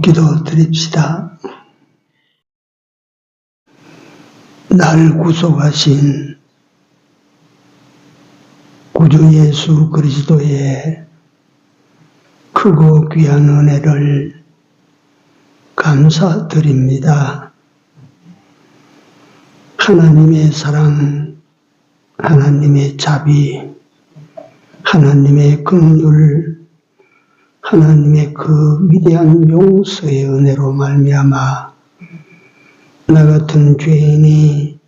기도 드립시다. 날 구속하신 구주 예수 그리스도의 크고 귀한 은혜를 감사드립니다. 하나님의 사랑, 하나님의 자비, 하나님의 긍휼, 하나님의 그 위대한 용서의 은혜로 말미암아 나 같은 죄인이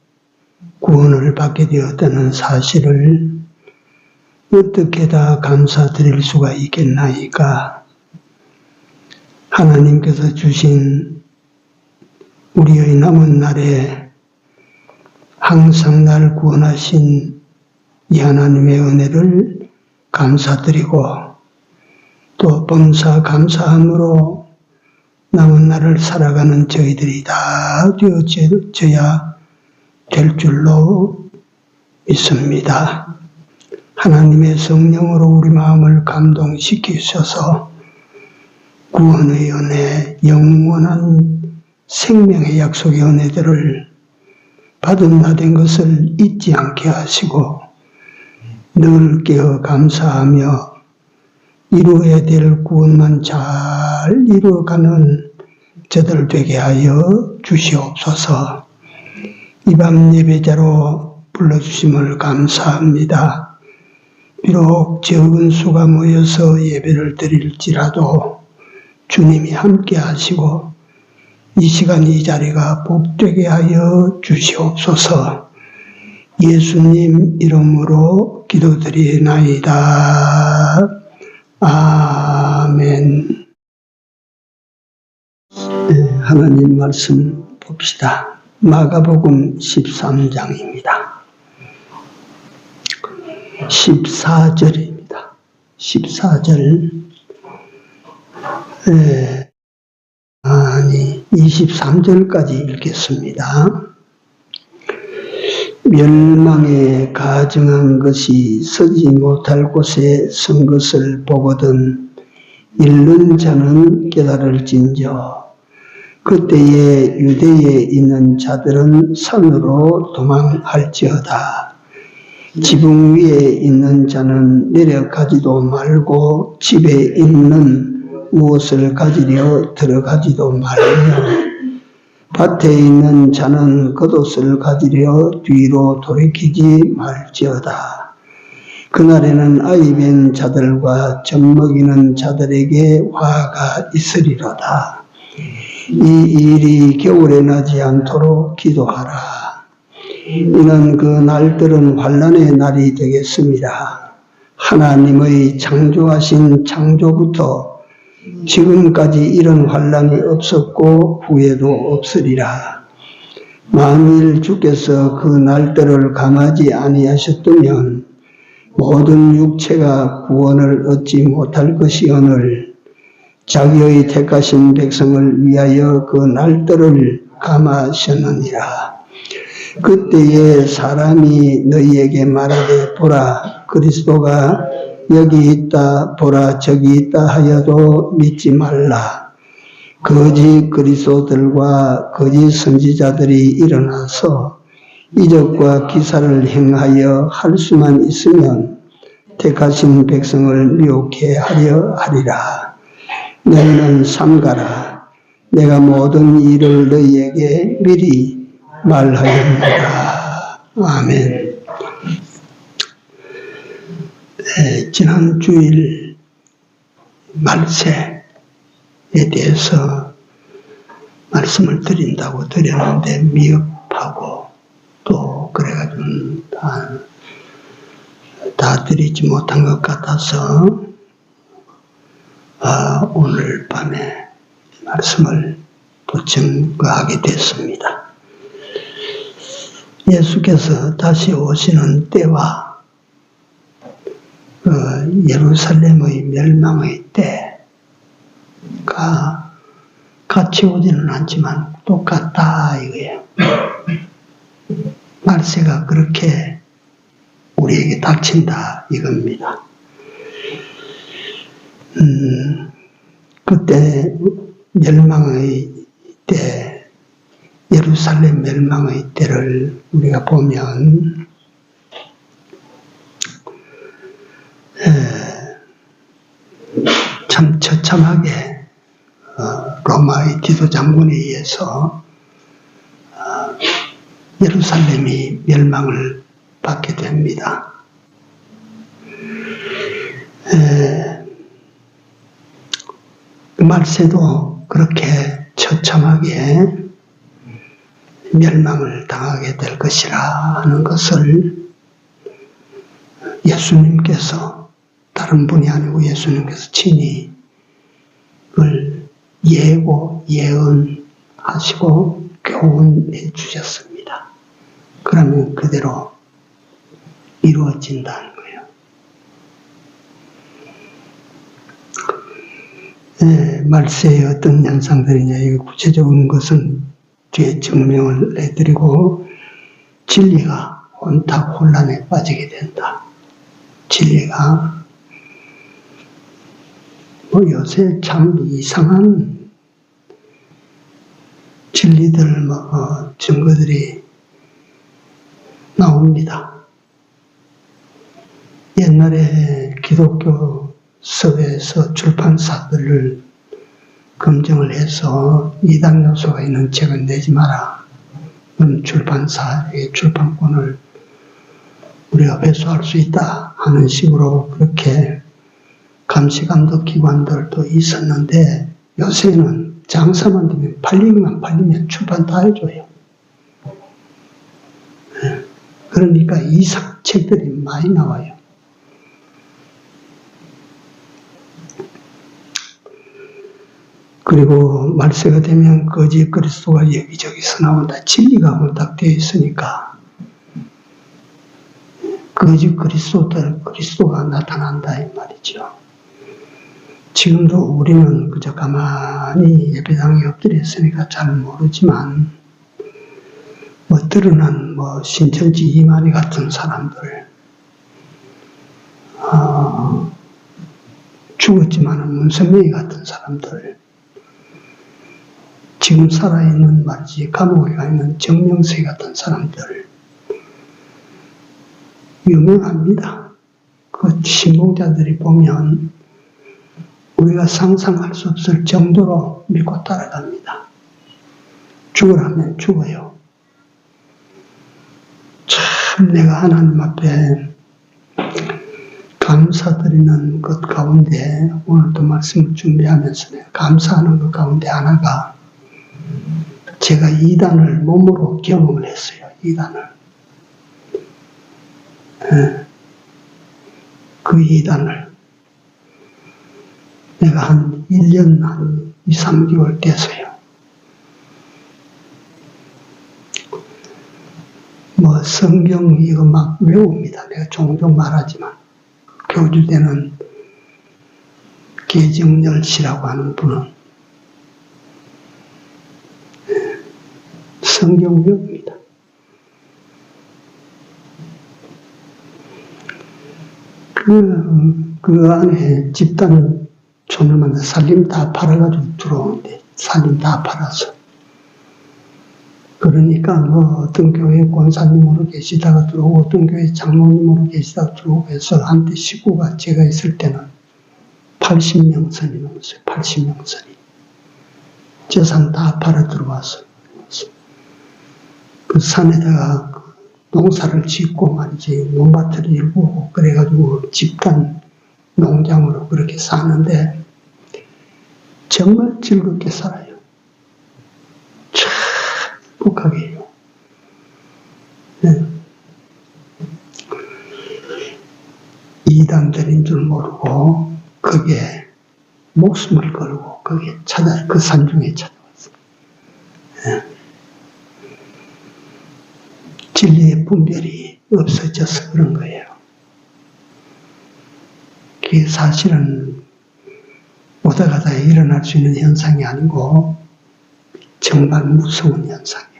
구원을 받게 되었다는 사실을 어떻게 다 감사드릴 수가 있겠나이까. 하나님께서 주신 우리의 남은 날에 항상 날 구원하신 이 하나님의 은혜를 감사드리고 또 범사 감사함으로 남은 날을 살아가는 저희들이 다 되어져야 될 줄로 믿습니다. 하나님의 성령으로 우리 마음을 감동시키셔서 구원의 은혜, 영원한 생명의 약속의 은혜들을 받은 나 된 것을 잊지 않게 하시고 늘 깨어 감사하며 이루어야 될 구원만 잘 이루어가는 저들 되게 하여 주시옵소서. 이 밤 예배자로 불러주심을 감사합니다. 비록 적은 수가 모여서 예배를 드릴지라도 주님이 함께 하시고 이 시간 이 자리가 복되게 하여 주시옵소서. 예수님 이름으로 기도드리나이다. 아멘. 네, 하나님 말씀 봅시다. 마가복음 13장입니다. 14절입니다. 14절 23절까지 읽겠습니다. 멸망에 가증한 것이 서지 못할 곳에 선 것을 보거든 읽는 자는 깨달을진저 그때에 유대에 있는 자들은 산으로 도망할지어다. 지붕 위에 있는 자는 내려가지도 말고 집에 있는 무엇을 가지려 들어가지도 말며 밭에 있는 자는 겉옷을 가지려 뒤로 돌이키지 말지어다. 그날에는 아이 뵌 자들과 젖먹이는 자들에게 화가 있으리로다. 이 일이 겨울에 나지 않도록 기도하라. 이는 그 날들은 환난의 날이 되겠습니다. 하나님의 창조하신 창조부터 지금까지 이런 환난이 없었고 후에도 없으리라. 만일 주께서 그 날들을 감하지 아니하셨다면 모든 육체가 구원을 얻지 못할 것이오늘 자기의 택하신 백성을 위하여 그 날들을 감하셨느니라. 그때에 사람이 너희에게 말하되 보라 그리스도가 여기 있다 보라 저기 있다 하여도 믿지 말라. 거짓 그리스도들과 거짓 선지자들이 일어나서 이적과 기사를 행하여 할 수만 있으면 택하신 백성을 미혹해 하려 하리라. 너희는 삼가라. 내가 모든 일을 너희에게 미리 말하였노라. 아멘. 네, 지난 주일 말세에 대해서 말씀을 드린다고 드렸는데 미흡하고 또 그래가지고 다 드리지 못한 것 같아서 오늘 밤에 말씀을 또 증거하게 됐습니다. 예수께서 다시 오시는 때와 예루살렘의 멸망의 때가 같이 오지는 않지만 똑같다 이거예요. 말세가 그렇게 우리에게 닥친다 이겁니다. 그때 멸망의 때, 예루살렘 멸망의 때를 우리가 보면 참 처참하게 로마의 지도장군에 의해서 예루살렘이 멸망을 받게 됩니다. 말세도 그렇게 처참하게 멸망을 당하게 될 것이라 하는 것을 예수님께서, 다른 분이 아니고 예수님께서 친히 그걸 예고 예언하시고 교훈해 주셨습니다. 그러면 그대로 이루어진다는 거예요. 말세에 어떤 현상들이냐, 이 구체적인 것은 뒤에 증명을 해드리고, 진리가 온탁 혼란에 빠지게 된다. 진리가 요새 참 이상한 진리들 증거들이 나옵니다. 옛날에 기독교 서회에서 출판사들을 검증을 해서 이단 요소가 있는 책은 내지 마라. 그럼 출판사의 출판권을 우리가 회수할 수 있다 하는 식으로 그렇게 감시감독 기관들도 있었는데, 요새는 장사만 되면 팔리면 출판 다 해줘요. 그러니까 이상 책들이 많이 나와요. 그리고 말세가 되면 거짓 그리스도가 여기저기서 나온다. 진리가 혼탁되어 있으니까 거짓 그리스도가 나타난다 이 말이죠. 지금도 우리는 그저 가만히 예배당에 엎드려 있으니까 잘 모르지만, 드러난 신천지 이만희 같은 사람들, 죽었지만 문선명이 같은 사람들, 지금 살아있는 말이지 감옥에 가 있는 정명세 같은 사람들 유명합니다. 그 신봉자들이 보면 우리가 상상할 수 없을 정도로 믿고 따라갑니다. 죽으라면 죽어요. 참 내가 하나님 앞에 감사드리는 것 가운데, 오늘도 말씀을 준비하면서 내가 감사하는 것 가운데 하나가, 제가 이단을 몸으로 경험을 했어요. 이단을. 그 이단을 내가 한 1년, 한 2, 3개월 돼서요. 성경 이거 막 외웁니다. 내가 종종 말하지만, 교주 때는 계정열 씨라고 하는 분은 성경 외웁니다. 그 안에 집단 촌을만 살림 다 팔아가지고 들어오는데, 살림 다 팔아서. 그러니까 어떤 교회 권사님으로 계시다가 들어오고, 어떤 교회 장로님으로 계시다가 들어오고 해서 한때 식구가 제가 있을 때는 80명선이 넘었어요. 80명선이. 재산 다 팔아 들어와서. 그 산에다가 농사를 짓고 말이지, 논밭을 일구고, 그래가지고 집단 농장으로 그렇게 사는데, 정말 즐겁게 살아요. 참 행복하게 해요. 이단들인 줄 모르고, 거기에 목숨을 걸고, 거기에 그 산중에 찾아왔어요. 진리의 분별이 없어져서 그런 거예요. 그게 사실은 오다 가다 일어날 수 있는 현상이 아니고 정말 무서운 현상이에요.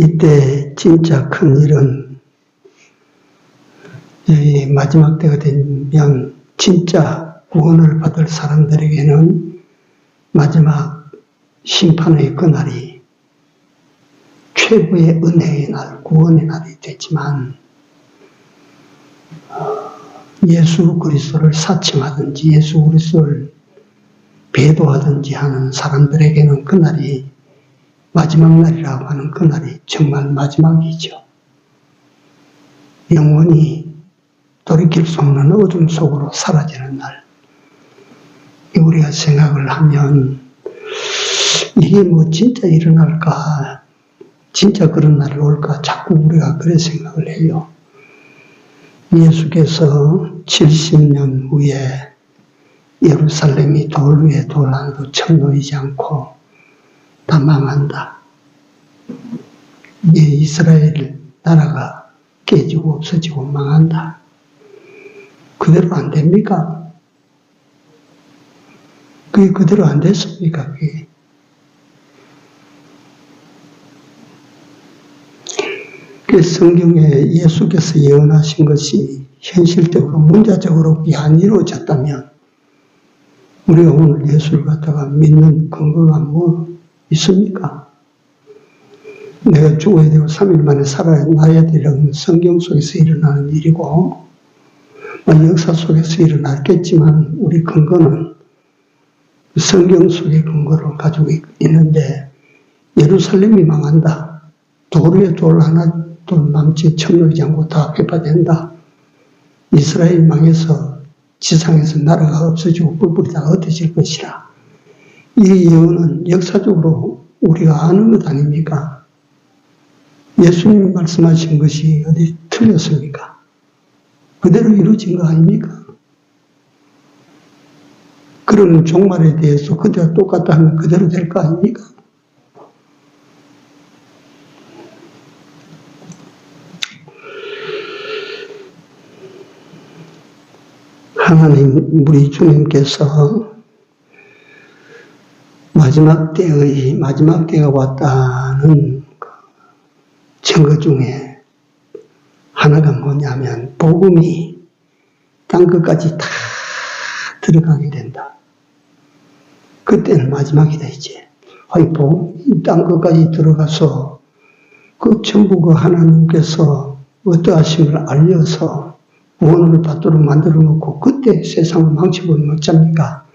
이때 진짜 큰 일은 마지막 때가 되면 진짜 구원을 받을 사람들에게는 마지막 심판의 그날이 최고의 은혜의 날, 구원의 날이 되지만 예수 그리스도를 사칭하든지 예수 그리스도를 배도하든지 하는 사람들에게는 그날이 마지막 날이라고 하는 그날이 정말 마지막이죠. 영원히 돌이킬 수 없는 어둠 속으로 사라지는 날. 우리가 생각을 하면 이게 뭐 진짜 일어날까, 진짜 그런 날이 올까 자꾸 우리가 그래 생각을 해요. 예수께서 70년 후에 예루살렘이 돌 위에 돌 하나도 쳐놓이지 않고 다 망한다. 이제 이스라엘 나라가 깨지고 없어지고 망한다. 그대로 안 됩니까? 그게 그대로 안 됐습니까? 그게. 그래서 성경에 예수께서 예언하신 것이 현실적으로 문자적으로 안 이루어졌다면 우리가 오늘 예수를 갖다가 믿는 근거가 뭐 있습니까? 내가 죽어야 되고 3일 만에 살아나야 되는 성경 속에서 일어나는 일이고 역사 속에서 일어났겠지만 우리 근거는 성경 속의 근거를 가지고 있는데 예루살렘이 망한다. 돌 위에 돌 하나도 남지 쳐놓이지 않고 다 회파된다. 이스라엘 망해서 지상에서 나라가 없어지고 뿔뿔이 다 흩어질 것이라. 이 예언은 역사적으로 우리가 아는 것 아닙니까? 예수님이 말씀하신 것이 어디 틀렸습니까? 그대로 이루어진 거 아닙니까? 그런 종말에 대해서 그대로 똑같다 하면 그대로 될 거 아닙니까? 하나님, 우리 주님께서 마지막 때가 왔다는 증거 중에 하나가 뭐냐면 복음이 땅끝까지 다 들어가게 된다. 그때는 마지막이다 이제. 복음이 땅끝까지 들어가서 그 전부 그 하나님께서 어떠하심을 알려서 구원을 받도록 만들어 놓고 그때 세상을 망쳐버리면 어쩝니까?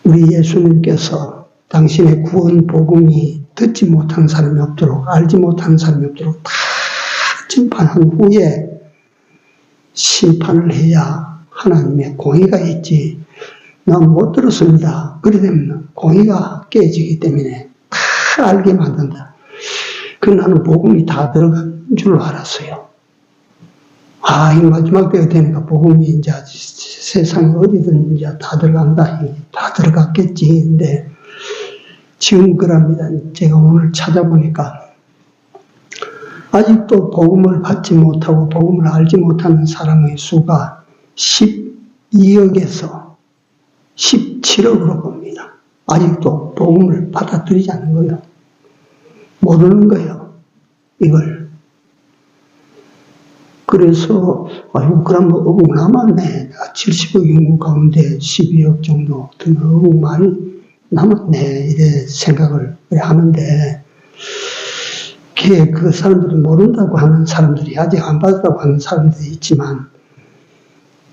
우리 예수님께서 당신의 구원 복음이 듣지 못하는 사람이 없도록 알지 못하는 사람이 없도록 다 심판한 후에 심판을 해야 하나님의 공의가 있지. 난 못 들었습니다. 그래 되면 공의가 깨지기 때문에 다 알게 만든다. 그 나는 복음이 다 들어간 줄 알았어요. 이 마지막 때가 되니까 복음이 이제 세상에 어디든 이제 다 들어간다. 다 들어갔겠지. 근데 지금 그럽니다. 제가 오늘 찾아보니까 아직도 복음을 받지 못하고 복음을 알지 못하는 사람의 수가 12억에서 17억으로 봅니다. 아직도 복음을 받아들이지 않는 거예요. 모르는 거예요. 이걸. 그래서 그러면 어묵 남았네. 70억 인구 가운데 12억 정도 되면 어묵 많이 남았네. 이래 생각을 하는데 그 사람들은 모른다고 하는 사람들이 아직 안 받으라고 하는 사람들이 있지만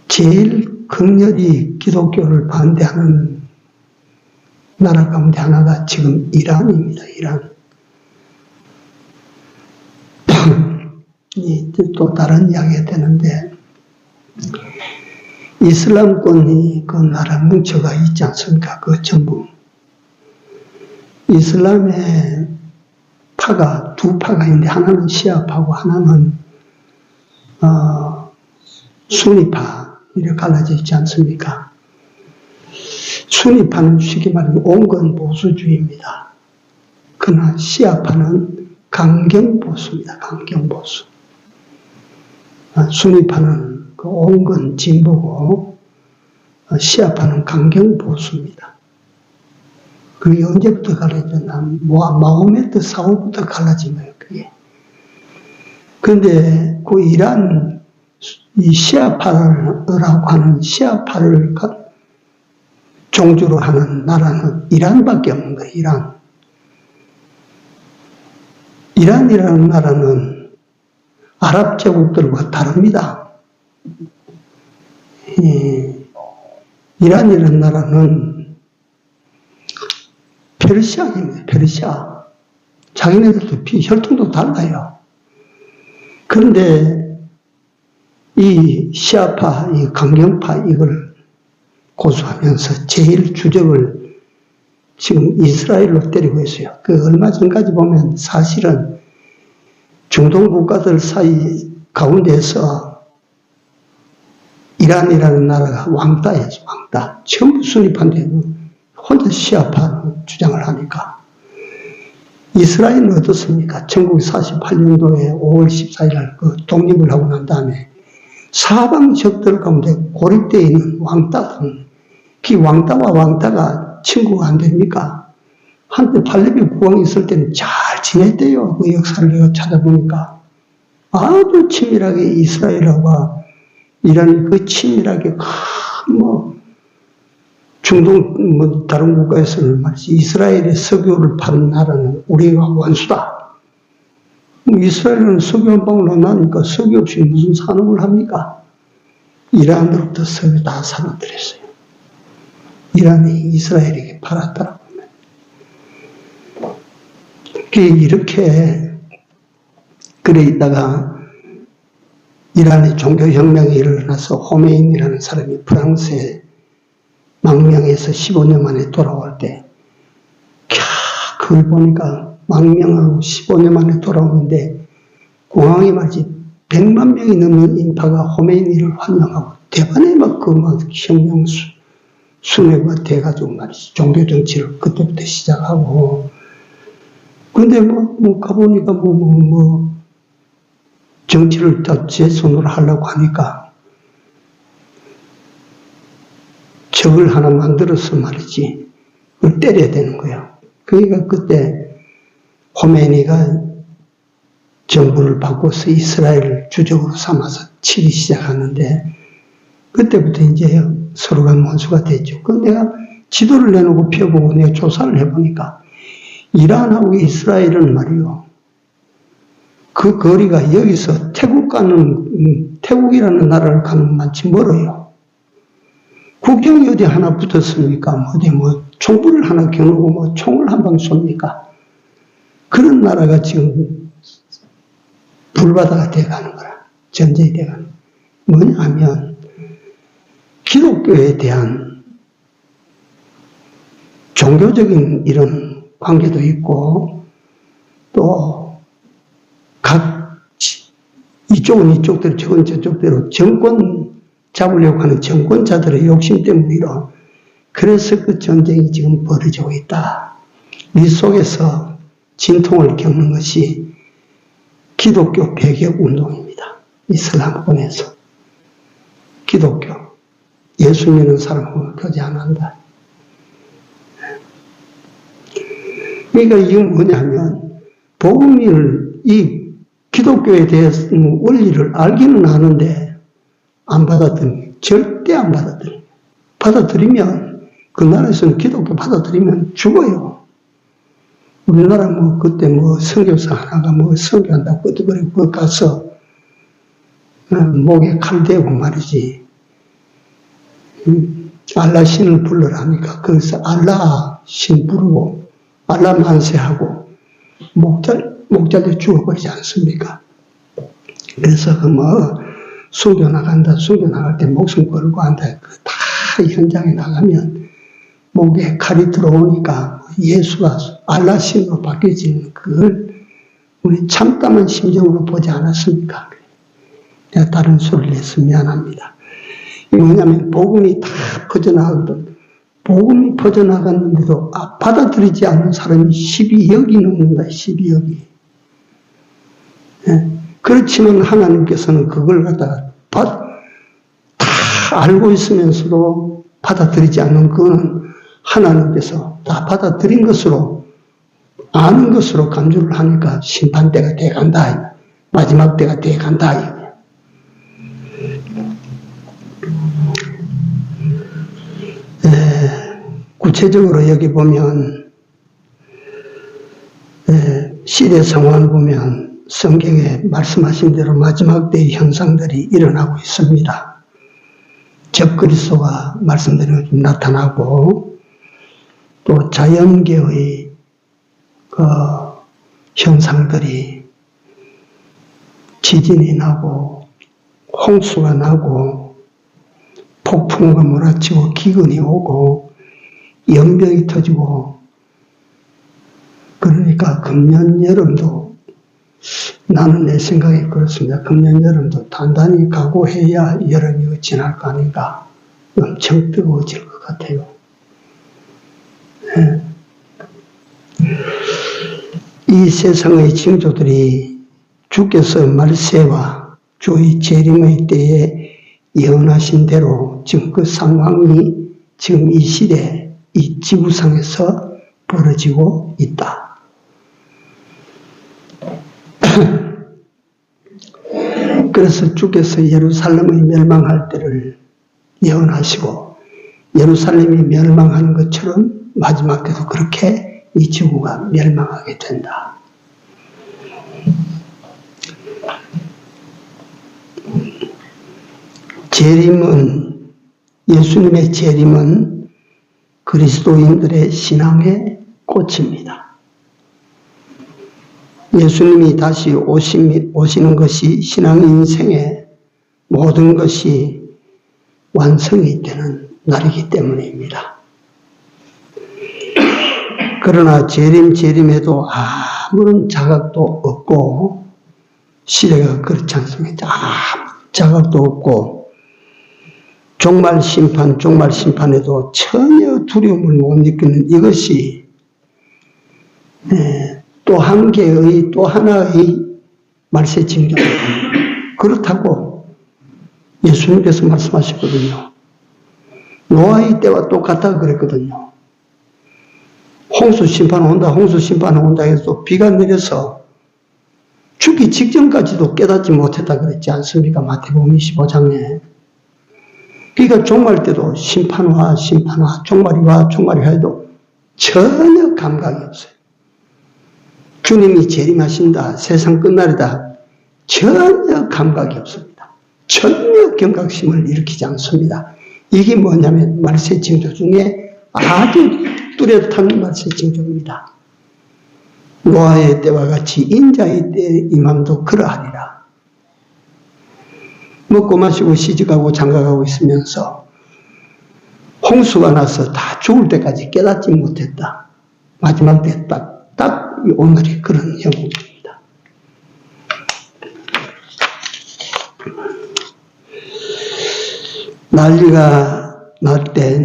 제일 극렬히 기독교를 반대하는 나라 가운데 하나가 지금 이란입니다. 이란. 또 다른 이야기가 되는데 이슬람권이 그 나라 뭉쳐가 있지 않습니까? 그 전부. 이슬람의 파가 두 파가 있는데 하나는 시아파고 하나는 수니파 이렇게 갈라져 있지 않습니까? 수니파는 쉽게 말하면 온건 보수주의입니다. 그러나 시아파는 강경보수입니다. 강경보수. 수니파는 그 온건 진보고 시아파는 강경보수입니다. 그게 언제부터 갈라졌나? 마호메트 사후부터 갈라진 거예요. 그게. 그런데 그 이란 이 시아파라고 하는 시아파를 종주로 하는 나라는 이란밖에 없는 거예요. 이란. 이란이라는 나라는 아랍 제국들과 다릅니다. 이란이라는 나라는 페르시아입니다. 페르시아. 자기네들도 혈통도 달라요. 그런데 이 시아파, 이 강경파 이걸 고수하면서 제일 주적을 지금 이스라엘로 때리고 있어요. 그 얼마 전까지 보면 사실은 중동 국가들 사이 가운데서 이란이라는 나라가 왕따예요. 왕따. 전부 순위파인데 혼자 시아파 주장을 하니까. 이스라엘은 어떻습니까? 1948년도에 5월 14일 날 그 독립을 하고 난 다음에 사방 적들 가운데 고립되어 있는 왕따들, 그 왕따와 왕따가 친구가 안 됩니까? 한때 팔레비 국왕이 있을 때는 잘 지냈대요. 그 역사를 내가 찾아보니까. 아주 친밀하게 이스라엘과 이란이 그 친밀하게, 중동, 다른 국가에서는 말이지, 이스라엘의 석유를 파는 나라는 우리가 원수다. 이스라엘은 석유 한 방울 안 나니까 석유 없이 무슨 산업을 합니까? 이란으로부터 석유 다 사들였어요. 이란이 이스라엘에게 팔았더라고요. 이렇게, 그래 있다가 이란의 종교혁명이 일어나서 호메인이라는 사람이 프랑스에 망명해서 15년 만에 돌아올 때, 그걸 보니까 망명하고 15년 만에 돌아오는데 공항에 말이지 100만 명이 넘는 인파가 호메인이를 환영하고 대만에 혁명 순회가 돼가지고 말이지 종교 정치를 그때부터 시작하고 근데 가보니까 정치를 다 제 손으로 하려고 하니까 적을 하나 만들어서 말이지 그걸 때려야 되는 거예요. 그러니까 그때 호메니가 정부를 바꿔서 이스라엘을 주적으로 삼아서 치기 시작하는데 그때부터 이제 서로가 원수가 됐죠. 그럼 내가 지도를 내놓고 펴보고 내가 조사를 해보니까 이란하고 이스라엘은 말이요. 그 거리가 여기서 태국이라는 나라를 가는 만치 멀어요. 국경이 어디 하나 붙었습니까? 어디 총불을 하나 겨누고 총을 한 방 쏩니까? 그런 나라가 지금 불바다가 돼가는 거라. 전쟁이 돼가는 거라. 뭐냐면 기독교에 대한 종교적인 이런 관계도 있고 또 각 이쪽은 이쪽대로 저건 저쪽대로 정권 잡으려고 하는 정권자들의 욕심 때문이로 그래서 그 전쟁이 지금 벌어지고 있다. 이 속에서 진통을 겪는 것이 기독교 배격 운동입니다. 이슬람권에서 기독교 예수 믿는 사람은 교제 안 한다. 그러니까 이건 뭐냐면 복음을 이 기독교에 대해서 원리를 알기는 아는데 안 받아들입니다. 절대 안 받아들입니다. 받아들이면 그 나라에서는 기독교 받아들이면 죽어요. 우리나라 그때 선교사 하나가 선교한다고 끄떡거리고 가서 목에 칼 대고 말이지. 알라 신을 불러라니까 거기서 알라 신 부르고 알라 만세하고 목잘려 죽어버리지 않습니까? 그래서 순교 나간다, 순교 나갈 때 목숨 걸고 한다. 다 현장에 나가면 목에 칼이 들어오니까 예수가 알라 신으로 바뀌어지는 그걸 우리 참담한 심정으로 보지 않았습니까? 내가 다른 소리를 해서 미안합니다. 이게 뭐냐면 복음이 다 퍼져나가거든. 복음이 퍼져나갔는데도 받아들이지 않는 사람이 12억이 넘는다. 12억이. 예. 그렇지만 하나님께서는 그걸 갖다가 다 알고 있으면서도 받아들이지 않는 그거는 하나님께서 다 받아들인 것으로 아는 것으로 간주를 하니까 심판대가 돼간다. 마지막 때가 돼간다. 구체적으로 여기 보면 시대 상황을 보면 성경에 말씀하신 대로 마지막 때의 현상들이 일어나고 있습니다. 적그리스도가 말씀대로 좀 나타나고 또 자연계의 현상들이 지진이 나고 홍수가 나고 폭풍우가 몰아치고 기근이 오고 연병이 터지고 그러니까 금년 여름도 나는 내 생각에 그렇습니다. 금년 여름도 단단히 각오해야 여름이 지날 거 아닌가. 엄청 뜨거워질 것 같아요. 네. 이 세상의 징조들이 주께서 말세와 주의 재림의 때에 예언하신 대로 지금 그 상황이 지금 이 시대, 이 지구상에서 벌어지고 있다. 그래서 주께서 예루살렘의 멸망할 때를 예언하시고 예루살렘이 멸망하는 것처럼 마지막 때도 그렇게 이 지구가 멸망하게 된다. 재림은, 예수님의 재림은 그리스도인들의 신앙의 꽃입니다. 예수님이 다시 오시는 것이 신앙 인생의 모든 것이 완성이 되는 날이기 때문입니다. 그러나 재림에도 아무런 자각도 없고 시대가 그렇지 않습니다. 아무 자각도 없고 종말 심판에도 전혀 두려움을 못 느끼는 이것이 또 한 개의 또 하나의 말세 징조입니다. 그렇다고 예수님께서 말씀하셨거든요. 노아의 때와 똑같다 그랬거든요. 홍수 심판 온다 해서 비가 내려서 죽기 직전까지도 깨닫지 못했다 그랬지 않습니까? 마태복음 25장에. 그러니까 종말 때도 심판 와, 종말이 해도 전혀 감각이 없어요. 주님이 재림하신다, 세상 끝날이다, 전혀 감각이 없습니다. 전혀 경각심을 일으키지 않습니다. 이게 뭐냐면 말세 징조 중에 아주 뚜렷한 말세 징조입니다. 노아의 때와 같이 인자의 때의 임함도 그러하리라. 먹고 마시고 시집가고 장가가고 있으면서 홍수가 나서 다 죽을 때까지 깨닫지 못했다. 마지막 때 딱 오늘이 그런 형국입니다. 난리가 날 때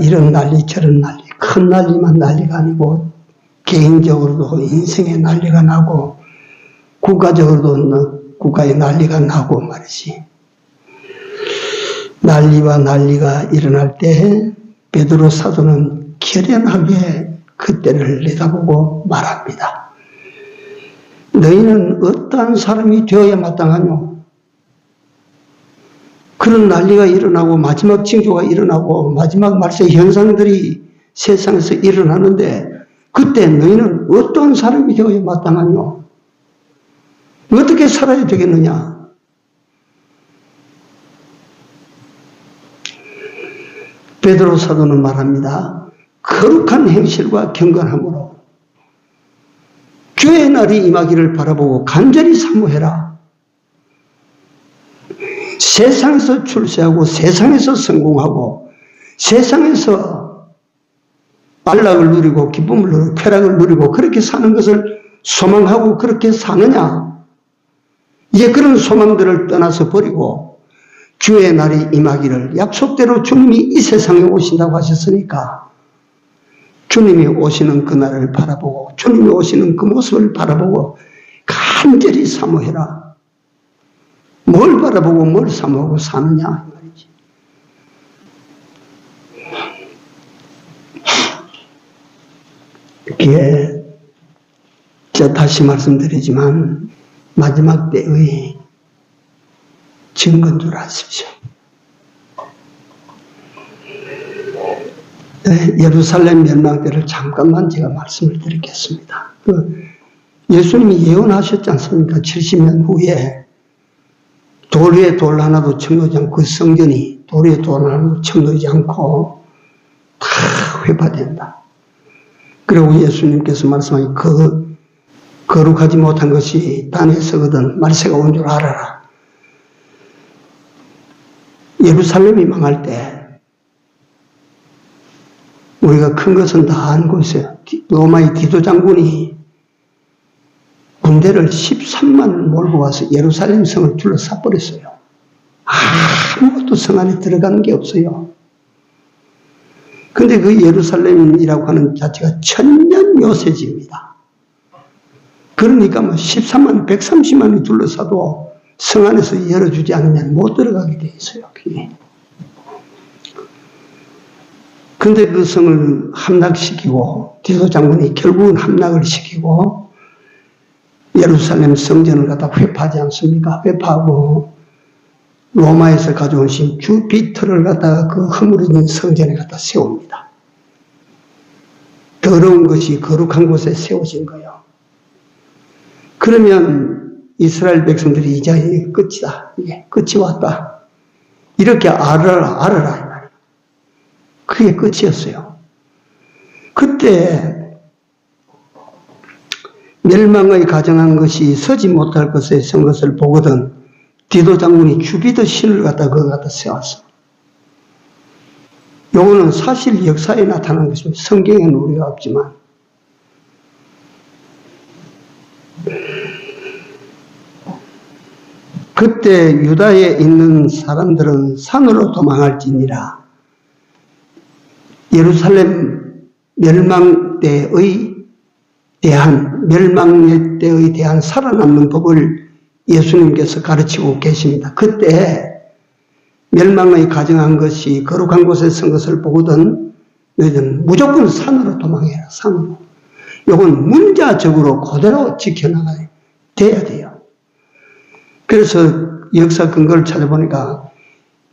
이런 난리 저런 난리 큰 난리만 난리가 아니고 개인적으로도 인생의 난리가 나고 국가적으로도 국가의 난리가 나고 말이지. 난리가 일어날 때 베드로 사도는 결연하게 그때를 내다보고 말합니다. 너희는 어떠한 사람이 되어야 마땅하뇨? 그런 난리가 일어나고 마지막 징조가 일어나고 마지막 말세 현상들이 세상에서 일어나는데 그때 너희는 어떠한 사람이 되어야 마땅하뇨? 어떻게 살아야 되겠느냐? 베드로 사도는 말합니다. 거룩한 행실과 경건함으로 주의 날이 임하기를 바라보고 간절히 사모해라. 세상에서 출세하고 세상에서 성공하고 세상에서 안락을 누리고 기쁨을 누리고 쾌락을 누리고 그렇게 사는 것을 소망하고 그렇게 사느냐? 이제 그런 소망들을 떠나서 버리고 주의 날이 임하기를 약속대로 주님이 이 세상에 오신다고 하셨으니까 주님이 오시는 그날을 바라보고 주님이 오시는 그 모습을 바라보고 간절히 사모해라. 뭘 바라보고 뭘 사모하고 사느냐 말이지. 이게 다시 말씀드리지만 마지막 때의 증거인 줄 아십시오. 예루살렘 멸망 때를 잠깐만 제가 말씀을 드리겠습니다. 예수님이 예언하셨지 않습니까? 70년 후에 돌 위에 돌 하나도 쳐놓지 않고 그 성전이 돌 위에 돌 하나도 쳐놓지 않고 다 회파된다. 그리고 예수님께서 말씀하신 거룩하지 못한 것이 단에 서거든 말세가 온 줄 알아라. 예루살렘이 망할 때 우리가 큰 것은 다 알고 있어요. 로마의 디도 장군이 군대를 13만을 몰고 와서 예루살렘 성을 둘러싸 버렸어요. 아무것도 성 안에 들어가는 게 없어요. 근데 그 예루살렘이라고 하는 자체가 천년 요새지입니다. 그러니까 13만, 130만이 둘러싸도 성 안에서 열어주지 않으면 못 들어가게 돼 있어요. 그게. 근데 그 성을 함락시키고 디도 장군이 결국은 함락을 시키고 예루살렘 성전을 갖다 회파하지 않습니까? 회파하고 로마에서 가져온 신 주피터를 갖다가 그 허물어진 성전에 갖다 세웁니다. 더러운 것이 거룩한 곳에 세워진 거예요. 그러면 이스라엘 백성들이 이제 끝이다. 이게 끝이 왔다. 이렇게 알아라. 그게 끝이었어요. 그때 멸망의 가정한 것이 서지 못할 것에 선 것을 보거든 디도 장군이 주비더 신을 갖다 그거 갖다 세웠어. 요거는 사실 역사에 나타난 것입니다. 성경에는 우리가 없지만. 그때 유다에 있는 사람들은 산으로 도망할지니라. 예루살렘 멸망 때의 대한 살아남는 법을 예수님께서 가르치고 계십니다. 그때 멸망의 가정한 것이 거룩한 곳에 선 것을 보거든 너희는 무조건 산으로 도망해라. 산으로. 이건 문자적으로 그대로 지켜나가야 돼요. 그래서 역사 근거를 찾아보니까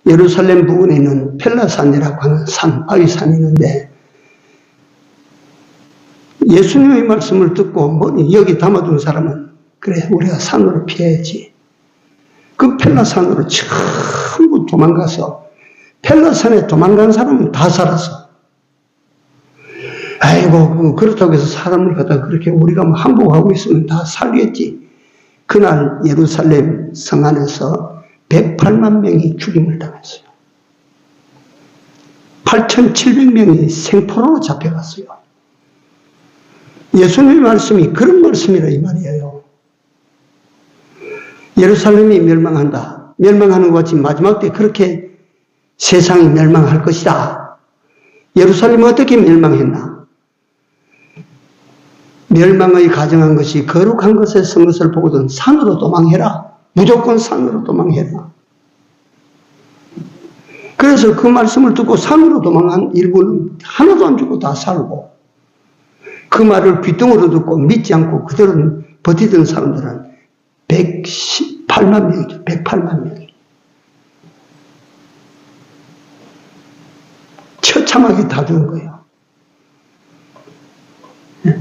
예루살렘 부근에 있는 펠라산이라고 하는 산, 바위산이 있는데 예수님의 말씀을 듣고 여기 담아둔 사람은 그래 우리가 산으로 피해야지. 그 펠라산으로 전부 도망가서 펠라산에 도망간 사람은 다 살았어. 아이고 그렇다고 해서 사람을 갖다 그렇게 우리가 항복하고 있으면 다 살겠지. 그날 예루살렘 성 안에서 108만 명이 죽임을 당했어요. 8,700명이 생포로로 잡혀갔어요. 예수님의 말씀이 그런 말씀이라 이 말이에요. 예루살렘이 멸망한다. 멸망하는 것 같이 마지막 때 그렇게 세상이 멸망할 것이다. 예루살렘은 어떻게 멸망했나? 멸망의 가정한 것이 거룩한 것에 선 것을 보거든 산으로 도망해라. 무조건 산으로 도망해라. 그래서 그 말씀을 듣고 산으로 도망한 일부는 하나도 안 죽고 다 살고 그 말을 귀등으로 듣고 믿지 않고 그대로 버티던 사람들은 118만 명이죠. 108만 명이. 처참하게 다 죽은 거예요.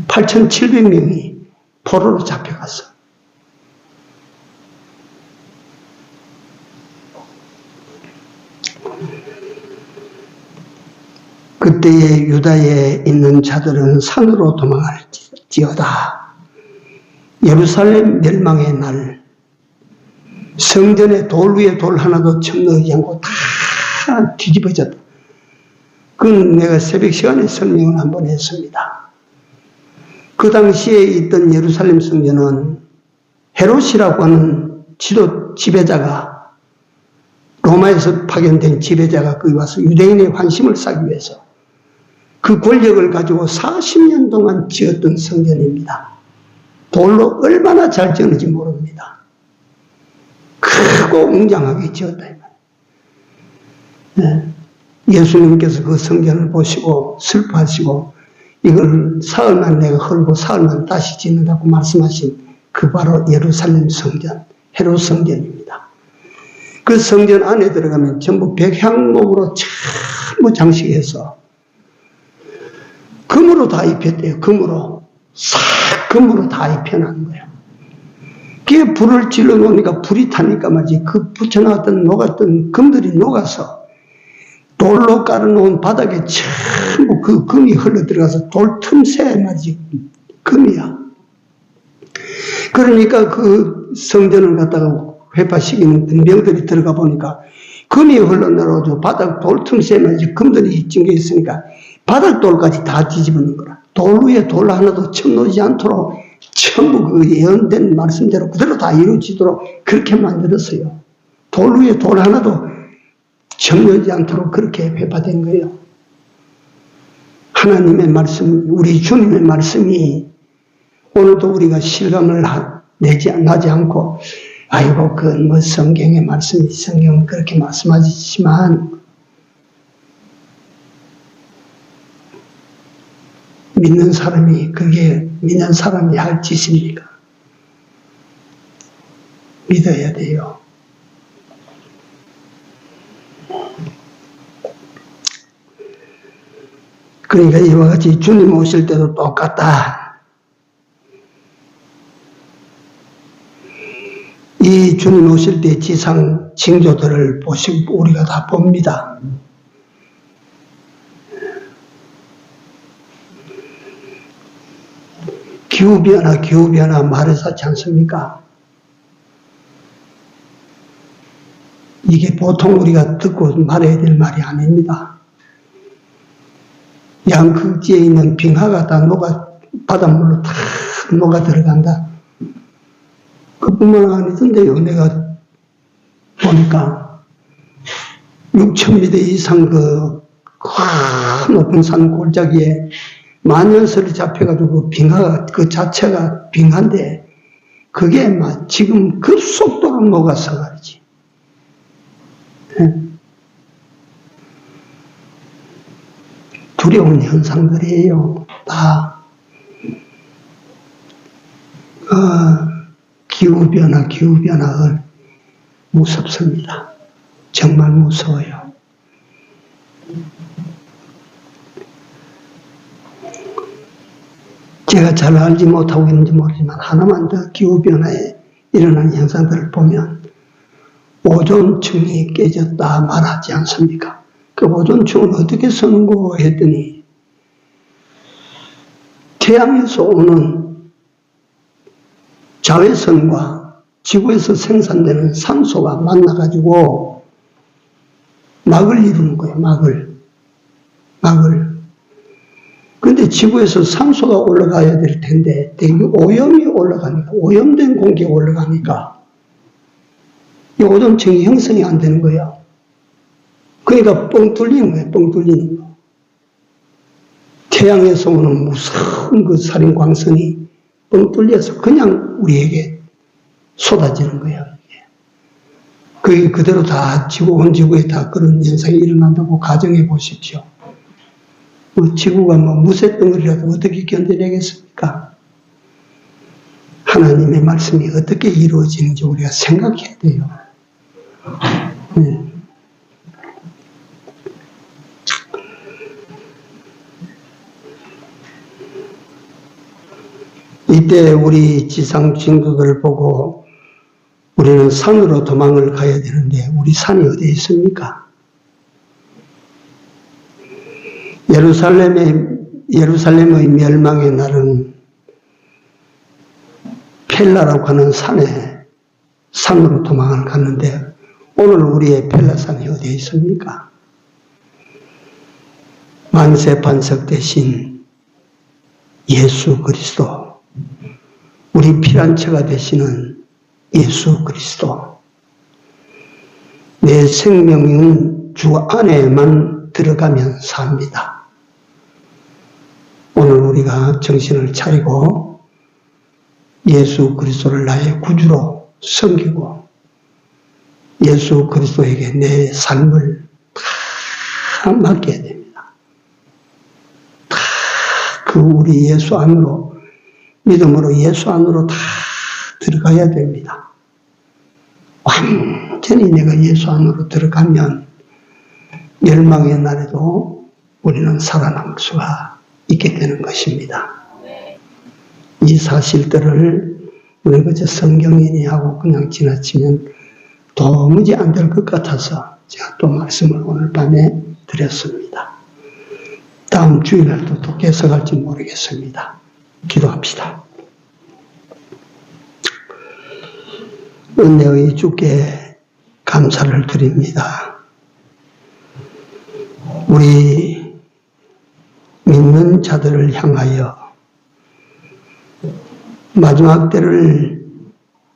8,700명이 포로로 잡혀갔어. 그때의 유다에 있는 자들은 산으로 도망할지어다. 예루살렘 멸망의 날 성전에 돌 위에 돌 하나도 쳐넣지 않고 다 뒤집어졌다. 그건 내가 새벽 시간에 설명을 한번 했습니다. 그 당시에 있던 예루살렘 성전은 헤롯이라고 하는 지배자가 로마에서 파견된 지배자가 거기 와서 유대인의 환심을 사기 위해서 그 권력을 가지고 40년 동안 지었던 성전입니다. 돌로 얼마나 잘 지었는지 모릅니다. 크고 웅장하게 지었다. 네. 예수님께서 그 성전을 보시고 슬퍼하시고 이걸 사흘만 내가 헐고 사흘만 다시 짓는다고 말씀하신 그 바로 예루살렘 성전, 헤롯 성전입니다. 그 성전 안에 들어가면 전부 백향목으로 전부 장식해서 금으로 다 입혔대요. 금으로. 싹 금으로 다 입혀놓은 거예요. 그게 불을 질러 놓으니까 불이 타니까 말이지. 그 붙여놨던 녹았던 금들이 녹아서 돌로 깔아놓은 바닥에 전부 그 금이 흘러 들어가서 돌 틈새에 말이지. 금이야. 그러니까 그 성전을 갖다가 회파시키는 군병들이 들어가 보니까 금이 흘러내려오죠. 바닥 돌 틈새에 말이지. 금들이 찡겨 있으니까 바닥 돌까지 다 뒤집어놓은 거라. 돌 위에 돌 하나도 첨놓지 않도록 전부 그 예언된 말씀대로 그대로 다 이루어지도록 그렇게 만들었어요. 돌 위에 돌 하나도 첨놓지 않도록 그렇게 회파된 거예요. 하나님의 말씀, 우리 주님의 말씀이 오늘도 우리가 실감을 나지 않고 아이고 그 뭐 성경의 말씀이 성경은 그렇게 말씀하시지만 믿는 사람이 그게 믿는 사람이 할 짓입니까? 믿어야 돼요. 그러니까 이와 같이 주님 오실 때도 똑같다. 이 주님 오실 때 지상 징조들을 보시고 우리가 다 봅니다. 기후변화 말해서 하지 않습니까? 이게 보통 우리가 듣고 말해야 될 말이 아닙니다. 양극지에 있는 빙하가 다 바닷물로 다 녹아 들어간다. 그뿐만 아니던데요. 내가 보니까 6,000m 이상 그 높은 산 골짜기에 만년설이 잡혀가지고 빙하가 그 자체가 빙하인데 그게 막 지금 급속도로 녹아서 말이지. 두려운 현상들이에요. 다 기후변화 무섭습니다. 정말 무서워요. 제가 잘 알지 못하고 있는지 모르지만 하나만 더 기후변화에 일어나는 현상들을 보면 오존층이 깨졌다 말하지 않습니까? 그 오존층은 어떻게 서는고 했더니 태양에서 오는 자외선과 지구에서 생산되는 산소가 만나가지고 막을 이루는 거예요. 막을. 근데 지구에서 산소가 올라가야 될 텐데 대기 오염이 올라가니까 오염된 공기가 올라가니까 이 오존층이 형성이 안 되는 거예요. 그러니까 뻥 뚫리는 거예요. 뻥 뚫리는 거. 태양에서 오는 무서운 그 살인광선이 뻥 뚫려서 그냥 우리에게 쏟아지는 거예요. 그게 그대로 다 온 지구에 다 그런 현상이 일어난다고 가정해 보십시오. 지구가 무쇠덩어리라도 어떻게 견뎌내겠습니까? 하나님의 말씀이 어떻게 이루어지는지 우리가 생각해야 돼요. 네. 이때 우리 지상 징조들을 보고 우리는 산으로 도망을 가야 되는데 우리 산이 어디에 있습니까? 예루살렘의 멸망의 날은 펠라라고 하는 산으로 도망을 갔는데 오늘 우리의 펠라산이 어디에 있습니까? 만세반석 대신 예수 그리스도, 우리 피난처가 되시는 예수 그리스도, 내 생명은 주 안에만 들어가면 삽니다. 오늘 우리가 정신을 차리고 예수 그리스도를 나의 구주로 섬기고 예수 그리스도에게 내 삶을 다 맡겨야 됩니다. 다 그 우리 예수 안으로, 믿음으로 예수 안으로 다 들어가야 됩니다. 완전히 내가 예수 안으로 들어가면 멸망의 날에도 우리는 살아남을 수가 있게 되는 것입니다. 이 사실들을 우리 그저 성경인이 하고 그냥 지나치면 도무지 안 될 것 같아서 제가 또 말씀을 오늘 밤에 드렸습니다. 다음 주일날도 또 계속할지 모르겠습니다. 기도합시다. 은혜의 주께 감사를 드립니다. 우리 믿는 자들을 향하여 마지막 때를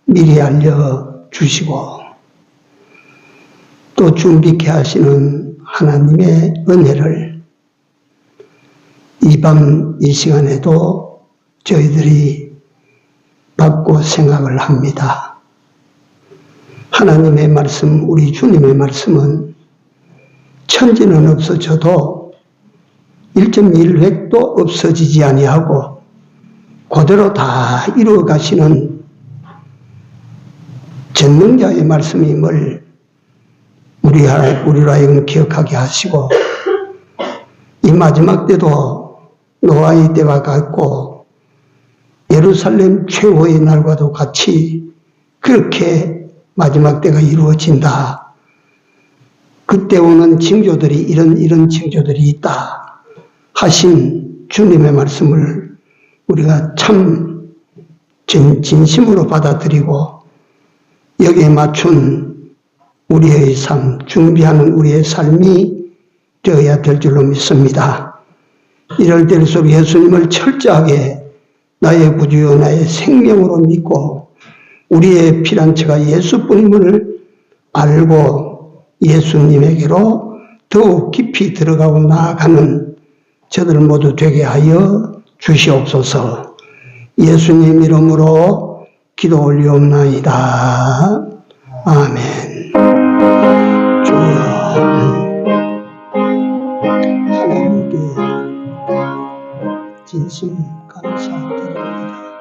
미리 알려주시고 또 준비케 하시는 하나님의 은혜를 이 밤 이 시간에도 저희들이 받고 생각을 합니다. 하나님의 말씀, 우리 주님의 말씀은 천지는 없어져도 1.1획도 없어지지 아니하고 그대로 다 이루어 가시는 전능자의 말씀임을 우리로 하여금 기억하게 하시고 이 마지막 때도 노아의 때와 같고 예루살렘 최후의 날과도 같이 그렇게 마지막 때가 이루어진다. 그때 오는 징조들이 이런 징조들이 있다 하신 주님의 말씀을 우리가 참 진심으로 받아들이고 여기에 맞춘 우리의 삶, 준비하는 우리의 삶이 되어야 될 줄로 믿습니다. 이럴 때일수록 예수님을 철저하게 나의 구주요 나의 생명으로 믿고 우리의 피난처가 예수뿐임을 알고 예수님에게로 더욱 깊이 들어가고 나아가는 저들 모두 되게 하여 주시옵소서. 예수님 이름으로 기도 올리옵나이다. 아멘. 주여 하나님께 진심 감사드립니다.